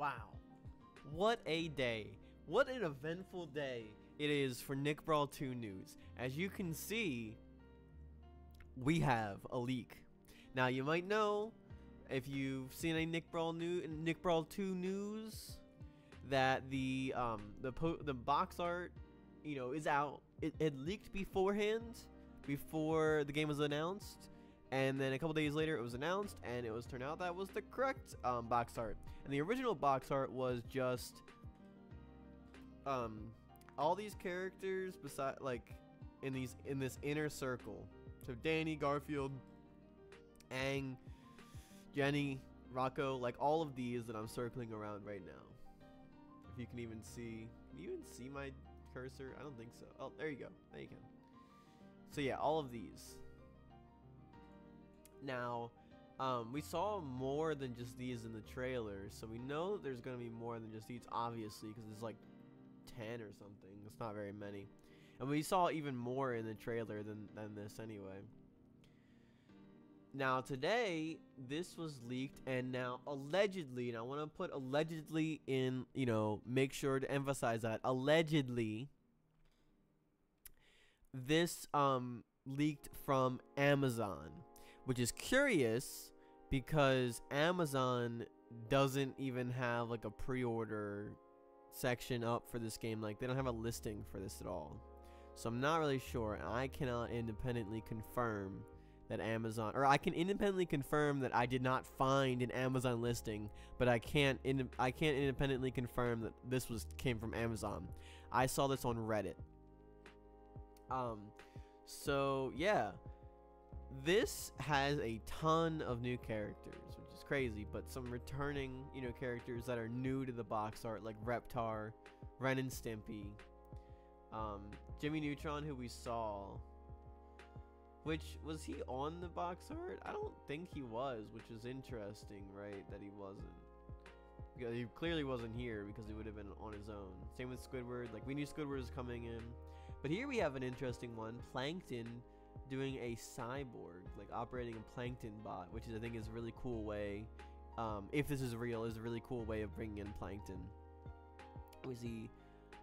Wow. What a day. What an eventful day it is for Nick Brawl 2 news. As you can see, we have a leak. Now you might know, if you've seen a Nick Brawl 2 news, that the box art, is out. It leaked beforehand, before the game was announced, and then a couple days later it was announced, and it was turned out that was the correct box art. And the original box art was just all these characters beside, like, in this inner circle. So Danny, Garfield, Aang, Jenny, Rocco, like all of these that I'm circling around right now. If you can even see, can you even see my cursor? I don't think so. Oh, there you go. There you go. So yeah, all of these. Now, we saw more than just these in the trailer, so we know that there's gonna be more than just these, obviously, because there's like 10 or something. It's not very many, and we saw even more in the trailer than this anyway. Now today, this was leaked, and now allegedly, and I want to put allegedly in, make sure to emphasize that allegedly, this leaked from Amazon, which is curious because Amazon doesn't even have like a pre-order section up for this game. Like, they don't have a listing for this at all, so I'm not really sure, and I cannot independently confirm that Amazon, or I can independently confirm that I did not find an Amazon listing, but I can't independently confirm that this came from Amazon. I saw this on Reddit. So yeah, this has a ton of new characters, which is crazy, but some returning, characters that are new to the box art, like Reptar, Ren and Stimpy, Jimmy Neutron, who we saw. Which, was he on the box art? I don't think he was, which is interesting, right, that he wasn't. Because he clearly wasn't here, because he would have been on his own. Same with Squidward. Like, we knew Squidward was coming in. But here we have an interesting one. Plankton doing a cyborg, like operating a Plankton bot, which is, I think, is a really cool way. If this is real, is a really cool way of bringing in Plankton. Was he?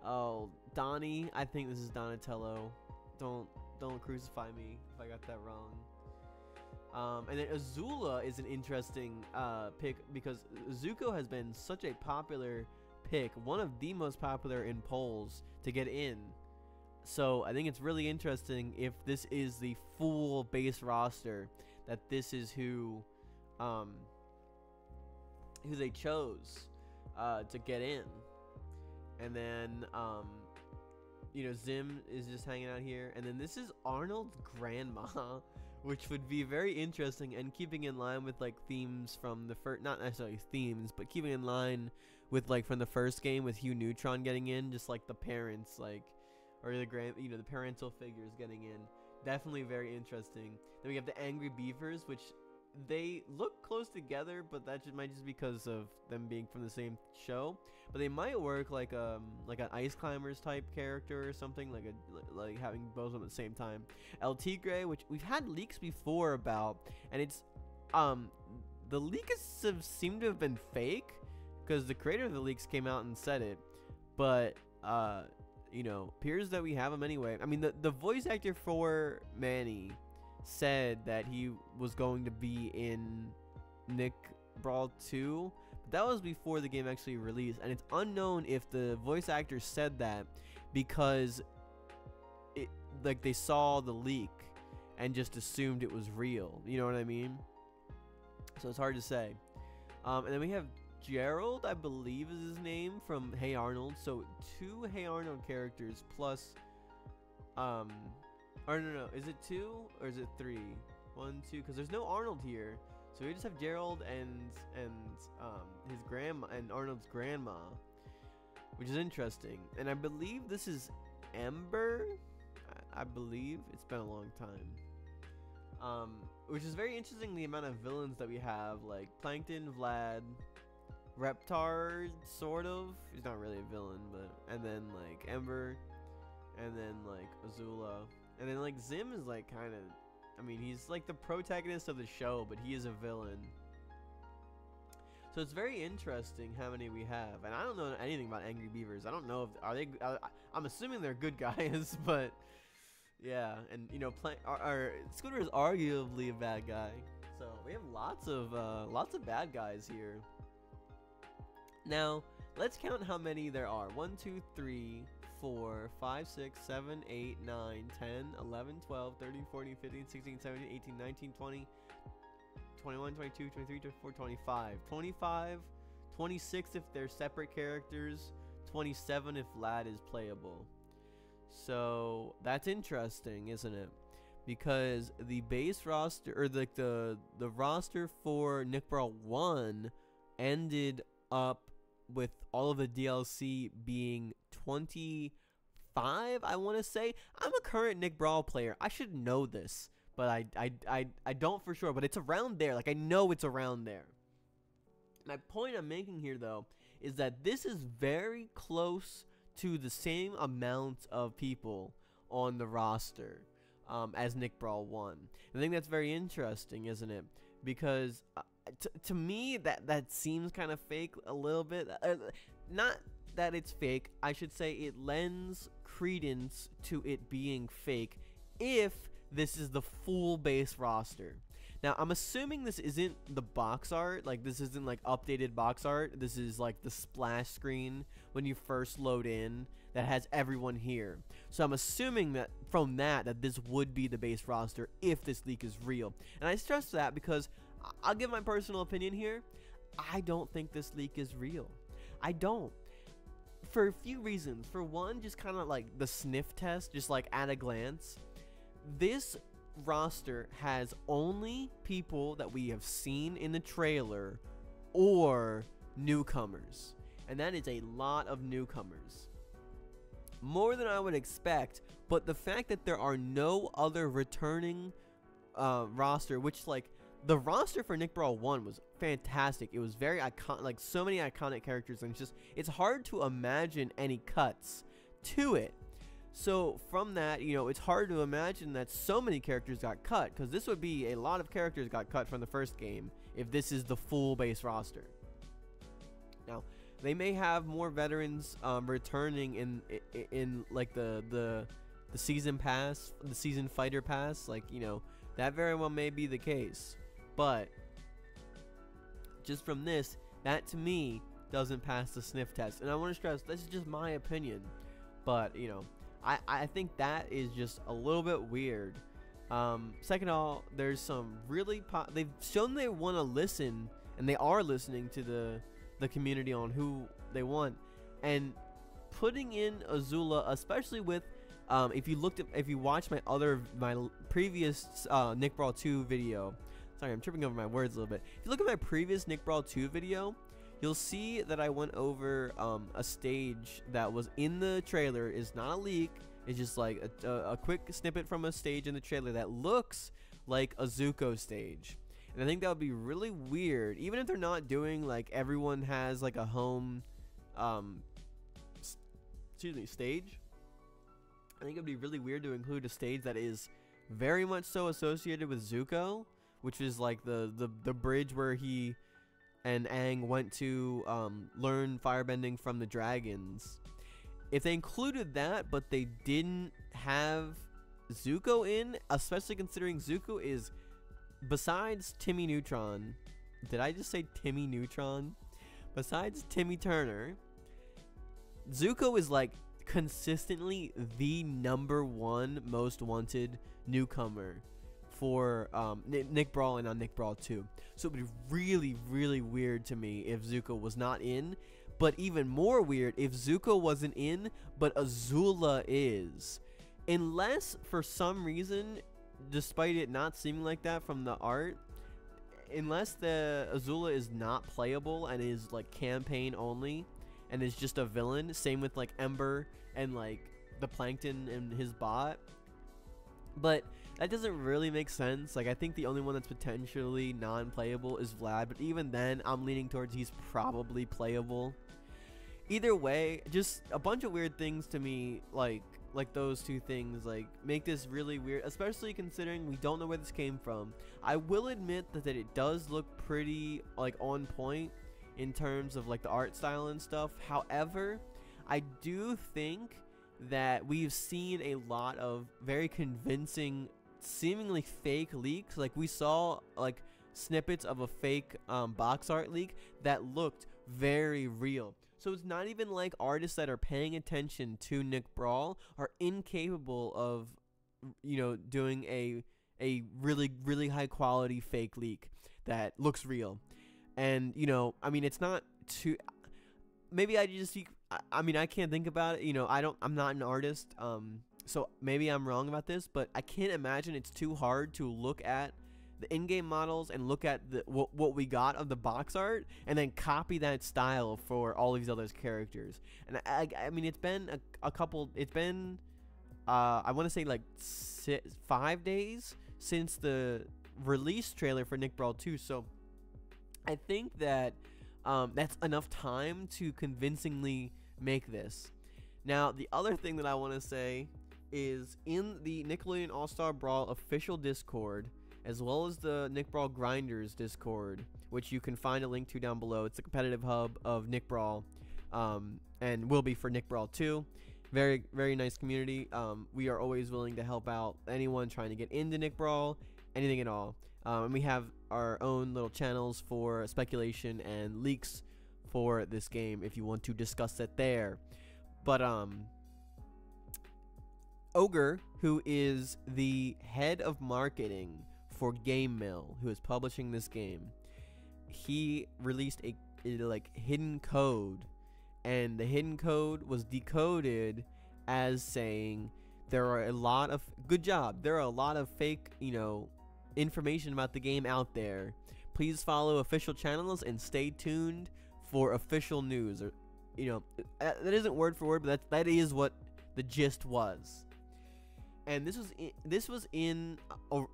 Oh, Donnie. I think this is Donatello. Don't crucify me if I got that wrong. And then Azula is an interesting pick, because Zuko has been such a popular pick, one of the most popular in polls to get in. So I think it's really interesting if this is the full base roster, that this is who they chose to get in. And then Zim is just hanging out here, and then this is Arnold's grandma, which would be very interesting, and keeping in line with like themes from the first, not necessarily themes, but keeping in line with like from the first game with Hugh Neutron getting in, just like the parents, like, or the the parental figures getting in. Definitely very interesting. Then we have the Angry Beavers, which they look close together, but that might just because of them being from the same show. But they might work like an Ice Climbers type character or something, like having both of them at the same time. El Tigre, which we've had leaks before about, and it's the leaks have seemed to have been fake, because the creator of the leaks came out and said it, but appears that we have him anyway. I mean, the voice actor for Manny said that he was going to be in Nick Brawl 2, but that was before the game actually released, and it's unknown if the voice actor said that because they saw the leak and just assumed it was real, you know what I mean? So it's hard to say. And then we have Gerald, I believe is his name, from Hey Arnold. So 2 Hey Arnold characters plus or no, is it 2 or is it 3? 1, 2, because there's no Arnold here, so we just have Gerald and his grandma and Arnold's grandma, which is interesting. And I believe this is Ember. I believe it's been a long time. Which is very interesting, the amount of villains that we have, like Plankton, Vlad, Reptar, sort of. He's not really a villain, but, and then like Ember, and then like Azula. And then like Zim is like kind of, I mean, he's like the protagonist of the show, but he is a villain. So So it's very interesting how many we have, and I don't know anything about Angry Beavers. I don't know if are they. I'm assuming they're good guys, but yeah, and you know, our Scooter is arguably a bad guy. So we have lots of bad guys here. Now let's count how many there are. 1, 2, 3, 4, 5, 6, 7, 8, 9, 10, 11, 12, 13, 14, 15, 16, 17, 18, 19, 20. 21, 22, 23, 24, 25. 25, 26 if they're separate characters, 27 if Lad is playable. So that's interesting, isn't it? Because the base roster, or like the roster for Nick Brawl 1 ended up with all of the DLC being 25, I want to say. I'm a current Nick Brawl player. I should know this. But I don't for sure, but it's around there. Like, I know it's around there. My point I'm making here, though, is that this is very close to the same amount of people on the roster as Nick Brawl 1. I think that's very interesting, isn't it? Because to me, that seems kind of fake a little bit. Not that it's fake. I should say it lends credence to it being fake if this is the full base roster. Now, I'm assuming this isn't the box art. Like, this isn't like updated box art. This is like the splash screen when you first load in that has everyone here. So I'm assuming that from that this would be the base roster if this leak is real. And I stress that because I'll give my personal opinion here. I don't think this leak is real. I don't. For a few reasons. For one, just kind of like the sniff test, just like at a glance. This roster has only people that we have seen in the trailer or newcomers, and that is a lot of newcomers, more than I would expect. But the fact that there are no other returning roster, which, like, the roster for Nick Brawl 1 was fantastic. It was very iconic, like so many iconic characters, and it's hard to imagine any cuts to it. So from that, you know, it's hard to imagine that so many characters got cut, because this would be a lot of characters got cut from the first game if this is the full base roster. Now, they may have more veterans returning in like the season pass, the season fighter pass, like, you know, that very well may be the case. But just from this, that to me doesn't pass the sniff test. And I want to stress, this is just my opinion, but you know, I think that is just a little bit weird. Second of all, there's some really they've shown they want to listen, and they are listening to the community on who they want, and putting in Azula, especially with if you watch my previous Nick Brawl 2 video. Sorry, I'm tripping over my words a little bit. If you look at my previous Nick Brawl 2 video, you'll see that I went over a stage that was in the trailer. It's not a leak. It's just like a quick snippet from a stage in the trailer that looks like a Zuko stage. And I think that would be really weird, even if they're not doing like everyone has like a home stage. I think it would be really weird to include a stage that is very much so associated with Zuko, which is like the bridge where he and Aang went to learn firebending from the dragons. If they included that, but they didn't have Zuko in, especially considering Zuko is, besides Timmy Neutron, did I just say Timmy Neutron? Besides Timmy Turner, Zuko is like consistently the #1 most wanted newcomer for Nick Brawl and on Nick Brawl 2. So it would be really, really weird to me if Zuko was not in, but even more weird if Zuko wasn't in, but Azula is. Unless, for some reason, despite it not seeming like that from the art, unless the Azula is not playable and is like campaign only, and is just a villain, same with like Ember and like the Plankton and his bot. But that doesn't really make sense. Like, I think the only one that's potentially non-playable is Vlad, but even then, I'm leaning towards he's probably playable. Either way, just a bunch of weird things to me, like those two things, like, make this really weird, especially considering we don't know where this came from. I will admit that it does look pretty, like, on point, in terms of like the art style and stuff. However, I do think that we've seen a lot of very convincing, seemingly fake leaks. Like we saw like snippets of a fake box art leak that looked very real. So it's not even like artists that are paying attention to Nick Brawl are incapable of, you know, doing a really high quality fake leak that looks real. And you know, I mean, it's not too, maybe I just, I mean, I can't think about it, you know, I'm not an artist, so maybe I'm wrong about this, but I can't imagine it's too hard to look at the in-game models and look at what we got of the box art and then copy that style for all these other characters. And I mean, it's been a couple, it's been I want to say like 5 days since the release trailer for Nick Brawl 2, so I think that that's enough time to convincingly make this. Now, the other thing that I want to say is in the Nickelodeon All-Star Brawl official Discord, as well as the Nick Brawl Grinders Discord, which you can find a link to down below. It's a competitive hub of Nick Brawl, and will be for Nick Brawl 2. Very, very nice community. We are always willing to help out anyone trying to get into Nick Brawl, anything at all. And we have our own little channels for speculation and leaks for this game if you want to discuss it there. But Ogre, who is the head of marketing for Game Mill, who is publishing this game, he released a like hidden code, and the hidden code was decoded as saying there are a lot of there are a lot of fake, you know, information about the game out there. Please follow official channels and stay tuned for official news. Or, you know, that isn't word for word, but that is what the gist was. And this was in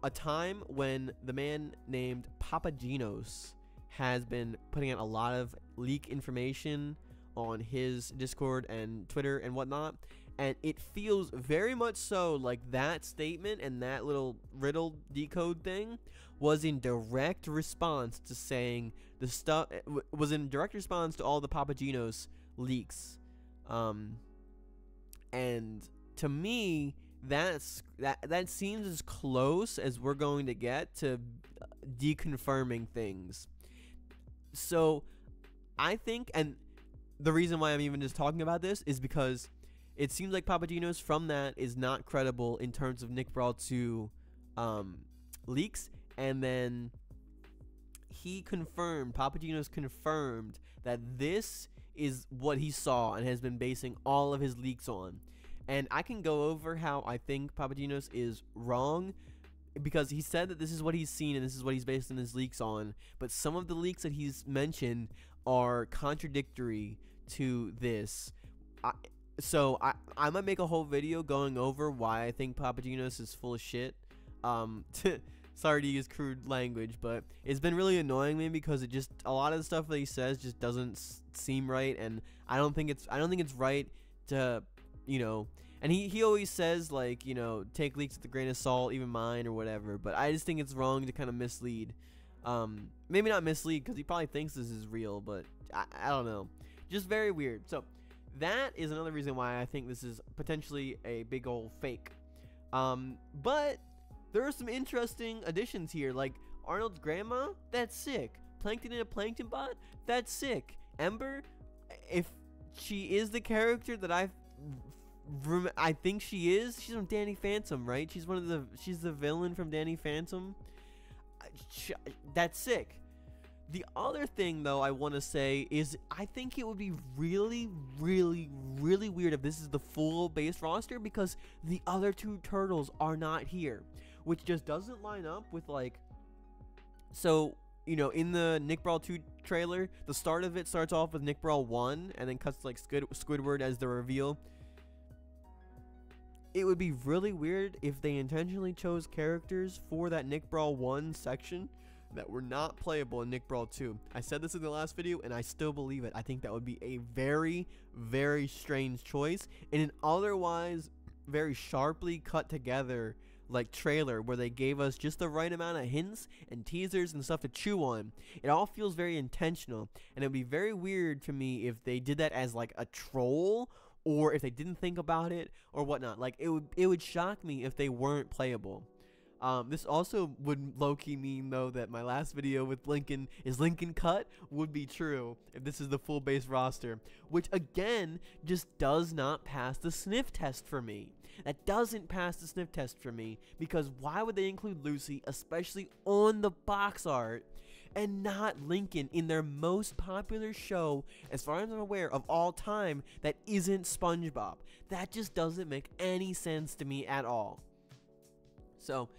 a time when the man named Papagenos has been putting out a lot of leak information on his Discord and Twitter and whatnot. And it feels very much so like that statement and that little riddle decode thing was in direct response to saying the stuff was in direct response to all the Papagenos leaks. And to me, that seems as close as we're going to get to deconfirming things. So I think, and the reason why I'm even just talking about this is because it seems like Papagenos from that is not credible in terms of Nick Brawl 2 leaks. And then Papagenos confirmed that this is what he saw and has been basing all of his leaks on. And I can go over how I think Papagenos is wrong, because he said that this is what he's seen and this is what he's basing his leaks on. But some of the leaks that he's mentioned are contradictory to this. So I might make a whole video going over why I think Papagenos is full of shit. Sorry to use crude language, but it's been really annoying me because a lot of the stuff that he says just doesn't seem right, and I don't think it's right to, you know, and he always says, like, you know, take leaks with a grain of salt, even mine or whatever, but I just think it's wrong to kind of mislead. Maybe not mislead, because he probably thinks this is real, but I don't know. Just very weird. So that is another reason why I think this is potentially a big old fake. But there are some interesting additions here, like Arnold's grandma, that's sick. Plankton in a Plankton bot, that's sick. Ember, if she is the character that I think she is, she's from Danny Phantom, right? She's the villain from Danny Phantom. That's sick. The other thing, though, I want to say is I think it would be really, really, really weird if this is the full base roster, because the other two turtles are not here, which just doesn't line up with, like, so, you know, in the Nick Brawl 2 trailer, the start of it starts off with Nick Brawl 1 and then cuts to, like, Squidward as the reveal. It would be really weird if they intentionally chose characters for that Nick Brawl 1 section that were not playable in Nick Brawl 2. I said this in the last video, and I still believe it. I think that would be a very, very strange choice in an otherwise very sharply cut together, like trailer where they gave us just the right amount of hints and teasers and stuff to chew on. It all feels very intentional, and it would be very weird for me if they did that as like a troll, or if they didn't think about it or whatnot. Like it would shock me if they weren't playable. This also would low-key mean, though, that my last video with Lincoln is Lincoln cut would be true if this is the full base roster, which again just does not pass the sniff test for me. That doesn't pass the sniff test for me, because why would they include Lucy, especially on the box art, and not Lincoln in their most popular show, as far as I'm aware, of all time that isn't SpongeBob? That just doesn't make any sense to me at all. So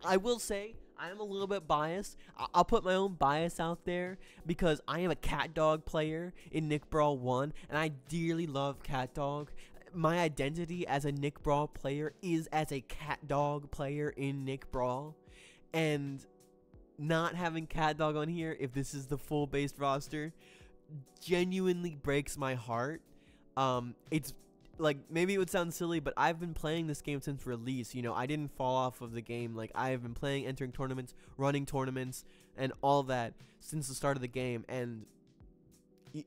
I will say I am a little bit biased. I'll put my own bias out there because I am a cat dog player in Nick Brawl 1, and I dearly love cat dog. My identity as a Nick Brawl player is as a cat dog player in Nick Brawl, and not having cat dog on here, if this is the full based roster, genuinely breaks my heart. It's like, maybe it would sound silly, but I've been playing this game since release. You know, I didn't fall off of the game. Like, I have been playing, entering tournaments, running tournaments, and all that since the start of the game. And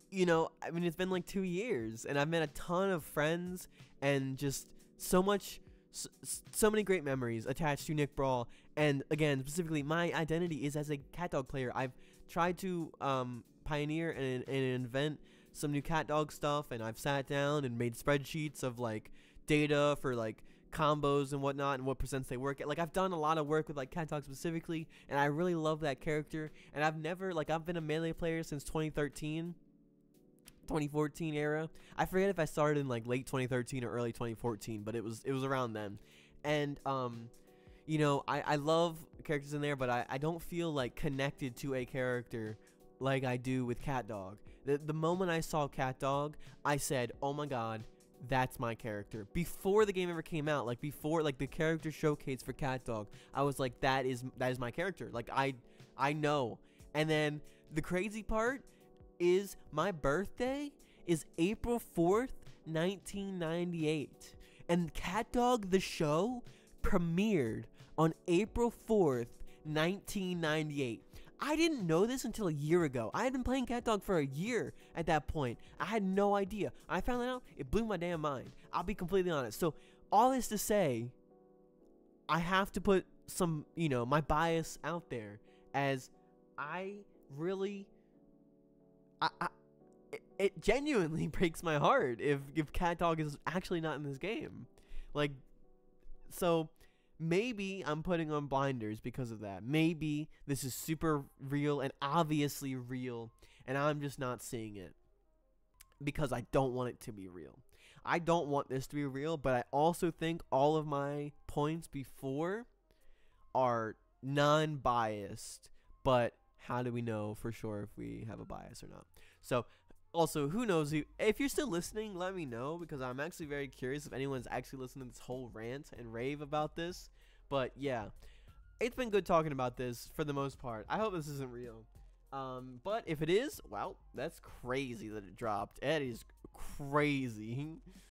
you know, I mean, it's been like 2 years, and I've met a ton of friends, and just so many great memories attached to Nick Brawl. And again, specifically, my identity is as a cat dog player. I've tried to pioneer and invent some new cat dog stuff, and I've sat down and made spreadsheets of like data for like combos and whatnot, and what percents they work at. Like, I've done a lot of work with like cat dog specifically, and I really love that character. And I've been a melee player since 2013. 2014 era. I forget if I started in like late 2013 or early 2014, but it was around then. And you know, I love characters in there, but I don't feel like connected to a character like I do with Cat Dog. The moment I saw Cat Dog, I said, oh my god, that's my character. Before the game ever came out, like before like the character showcase for Cat Dog, I was like, that is my character. Like, I know. And then the crazy part is my birthday is April 4th, 1998. And Cat Dog the show premiered on April 4th, 1998. I didn't know this until a year ago. I had been playing Cat Dog for a year at that point. I had no idea. I found out, it blew my damn mind. I'll be completely honest. So, all this to say, I have to put some, you know, my bias out there, as I really... it genuinely breaks my heart if Cat Dog is actually not in this game. Like, so maybe I'm putting on blinders because of that. Maybe this is super real and obviously real, and I'm just not seeing it because I don't want it to be real. I don't want this to be real, but I also think all of my points before are non-biased. But how do we know for sure if we have a bias or not? So, also, who knows? If you're still listening, let me know, because I'm actually very curious if anyone's actually listening to this whole rant and rave about this. But yeah, it's been good talking about this for the most part. I hope this isn't real. But if it is, well, that's crazy that it dropped. It is crazy.